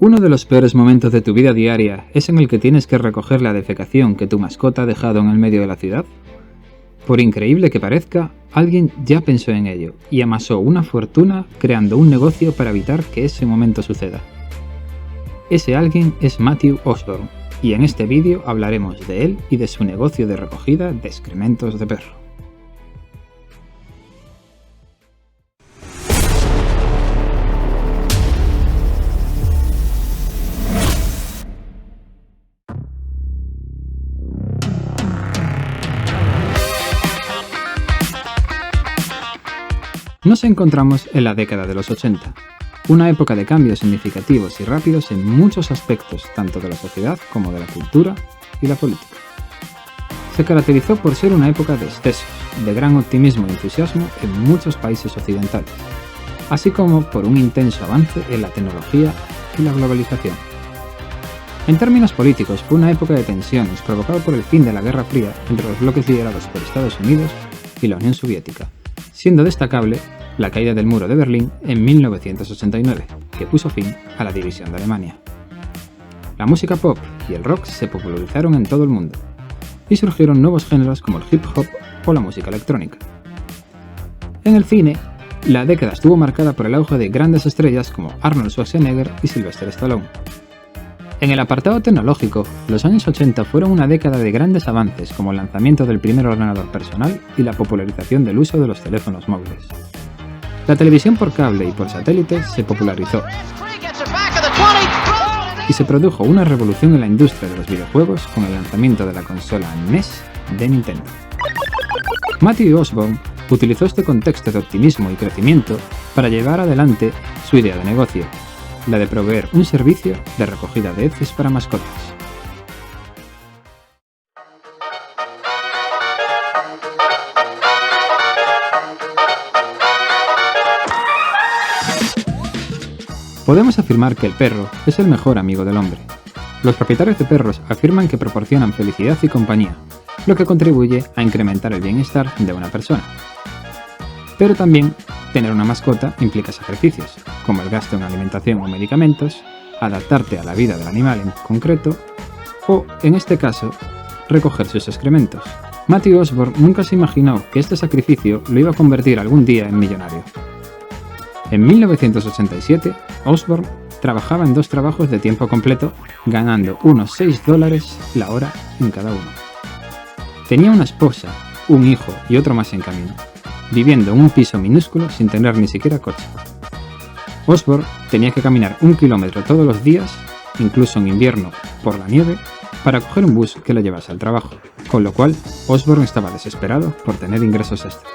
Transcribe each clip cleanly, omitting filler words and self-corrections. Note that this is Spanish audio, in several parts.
Uno de los peores momentos de tu vida diaria es en el que tienes que recoger la defecación que tu mascota ha dejado en el medio de la ciudad. Por increíble que parezca, alguien ya pensó en ello y amasó una fortuna creando un negocio para evitar que ese momento suceda. Ese alguien es Matthew Osborne, y en este vídeo hablaremos de él y de su negocio de recogida de excrementos de perro. Nos encontramos en la década de los 80, una época de cambios significativos y rápidos en muchos aspectos, tanto de la sociedad como de la cultura y la política. Se caracterizó por ser una época de excesos, de gran optimismo y entusiasmo en muchos países occidentales, así como por un intenso avance en la tecnología y la globalización. En términos políticos, fue una época de tensiones provocada por el fin de la Guerra Fría entre los bloques liderados por Estados Unidos y la Unión Soviética, siendo destacable la caída del muro de Berlín en 1989, que puso fin a la división de Alemania. La música pop y el rock se popularizaron en todo el mundo, y surgieron nuevos géneros como el hip hop o la música electrónica. En el cine, la década estuvo marcada por el auge de grandes estrellas como Arnold Schwarzenegger y Sylvester Stallone. En el apartado tecnológico, los años 80 fueron una década de grandes avances como el lanzamiento del primer ordenador personal y la popularización del uso de los teléfonos móviles. La televisión por cable y por satélite se popularizó y se produjo una revolución en la industria de los videojuegos con el lanzamiento de la consola NES de Nintendo. Matthew Osborne utilizó este contexto de optimismo y crecimiento para llevar adelante su idea de negocio, la de proveer un servicio de recogida de heces para mascotas. Podemos afirmar que el perro es el mejor amigo del hombre. Los propietarios de perros afirman que proporcionan felicidad y compañía, lo que contribuye a incrementar el bienestar de una persona. Pero también, tener una mascota implica sacrificios, como el gasto en alimentación o medicamentos, adaptarte a la vida del animal en concreto, o, en este caso, recoger sus excrementos. Matthew Osborne nunca se imaginó que este sacrificio lo iba a convertir algún día en millonario. En 1987, Osborne trabajaba en 2 trabajos de tiempo completo, ganando unos $6 la hora en cada uno. Tenía una esposa, un hijo y otro más en camino, viviendo en un piso minúsculo sin tener ni siquiera coche. Osborne tenía que caminar 1 kilómetro todos los días, incluso en invierno por la nieve, para coger un bus que lo llevase al trabajo, con lo cual Osborne estaba desesperado por tener ingresos extras.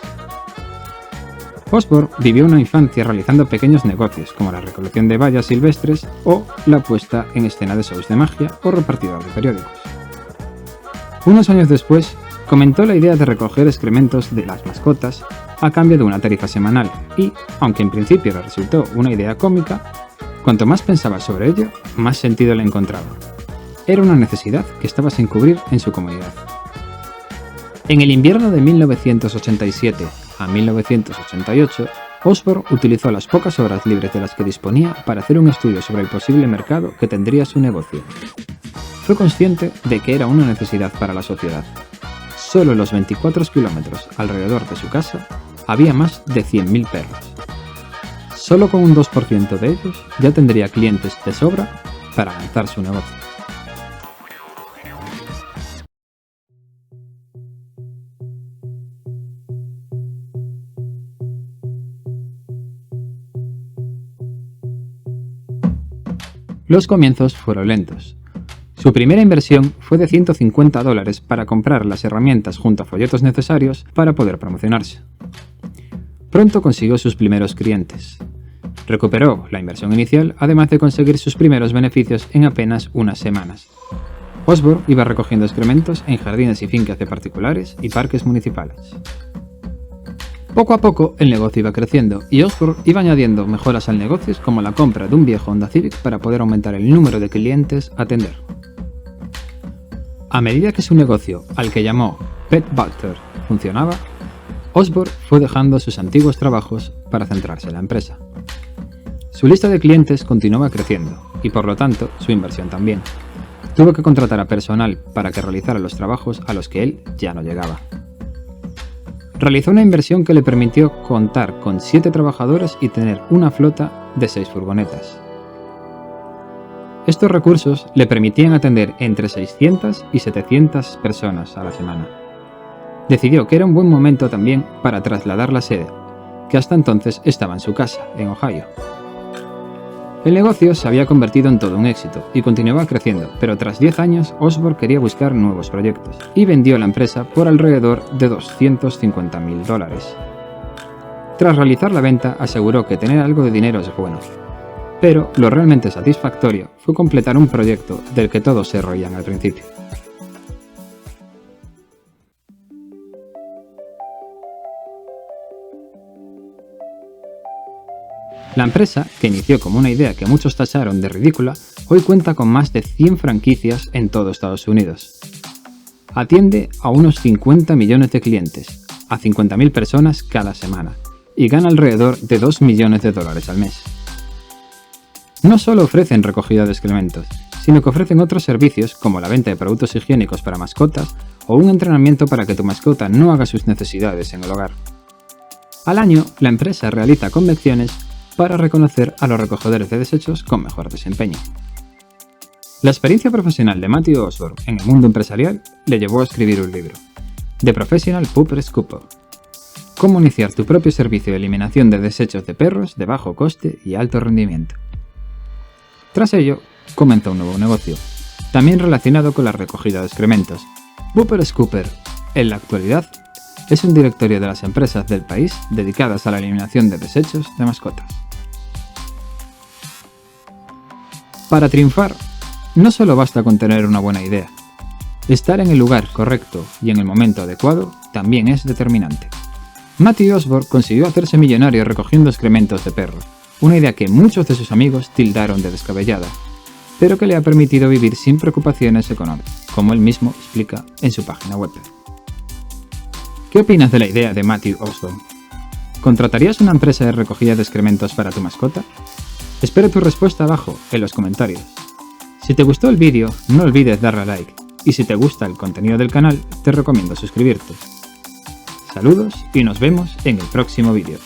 Osborne vivió una infancia realizando pequeños negocios como la recolección de bayas silvestres o la puesta en escena de shows de magia o repartidor de periódicos. Unos años después, comentó la idea de recoger excrementos de las mascotas a cambio de una tarifa semanal y, aunque en principio le resultó una idea cómica, cuanto más pensaba sobre ello, más sentido le encontraba. Era una necesidad que estaba sin cubrir en su comunidad. En el invierno de 1987 a 1988, Osborne utilizó las pocas horas libres de las que disponía para hacer un estudio sobre el posible mercado que tendría su negocio. Fue consciente de que era una necesidad para la sociedad. Solo en los 24 kilómetros alrededor de su casa había más de 100.000 perros. Solo con un 2% de ellos ya tendría clientes de sobra para lanzar su negocio. Los comienzos fueron lentos. Su primera inversión fue de $150 para comprar las herramientas junto a folletos necesarios para poder promocionarse. Pronto consiguió sus primeros clientes. Recuperó la inversión inicial, además de conseguir sus primeros beneficios en apenas unas semanas. Osborne iba recogiendo excrementos en jardines y fincas de particulares y parques municipales. Poco a poco el negocio iba creciendo y Osborne iba añadiendo mejoras al negocio como la compra de un viejo Honda Civic para poder aumentar el número de clientes a atender. A medida que su negocio, al que llamó Pet Butter, funcionaba, Osborne fue dejando sus antiguos trabajos para centrarse en la empresa. Su lista de clientes continuaba creciendo y por lo tanto su inversión también. Tuvo que contratar a personal para que realizara los trabajos a los que él ya no llegaba. Realizó una inversión que le permitió contar con 7 trabajadores y tener una flota de 6 furgonetas. Estos recursos le permitían atender entre 600 y 700 personas a la semana. Decidió que era un buen momento también para trasladar la sede, que hasta entonces estaba en su casa, en Ohio. El negocio se había convertido en todo un éxito y continuaba creciendo, pero tras 10 años Osborne quería buscar nuevos proyectos y vendió la empresa por alrededor de $250.000. Tras realizar la venta aseguró que tener algo de dinero es bueno, pero lo realmente satisfactorio fue completar un proyecto del que todos se reían al principio. La empresa, que inició como una idea que muchos tacharon de ridícula, hoy cuenta con más de 100 franquicias en todo Estados Unidos. Atiende a unos 50 millones de clientes, a 50.000 personas cada semana, y gana alrededor de $2 millones al mes. No solo ofrecen recogida de excrementos, sino que ofrecen otros servicios como la venta de productos higiénicos para mascotas o un entrenamiento para que tu mascota no haga sus necesidades en el hogar. Al año, la empresa realiza convenciones para reconocer a los recogedores de desechos con mejor desempeño. La experiencia profesional de Matthew Osborne en el mundo empresarial le llevó a escribir un libro, The Professional Pooper Scooper: Cómo iniciar tu propio servicio de eliminación de desechos de perros de bajo coste y alto rendimiento. Tras ello, comenzó un nuevo negocio, también relacionado con la recogida de excrementos. Pooper Scooper, en la actualidad, es un directorio de las empresas del país dedicadas a la eliminación de desechos de mascotas. Para triunfar, no solo basta con tener una buena idea. Estar en el lugar correcto y en el momento adecuado también es determinante. Matthew Osborne consiguió hacerse millonario recogiendo excrementos de perros, una idea que muchos de sus amigos tildaron de descabellada, pero que le ha permitido vivir sin preocupaciones económicas, como él mismo explica en su página web. ¿Qué opinas de la idea de Matthew Osborne? ¿Contratarías una empresa de recogida de excrementos para tu mascota? Espero tu respuesta abajo, en los comentarios. Si te gustó el vídeo, no olvides darle a like, y si te gusta el contenido del canal, te recomiendo suscribirte. Saludos y nos vemos en el próximo vídeo.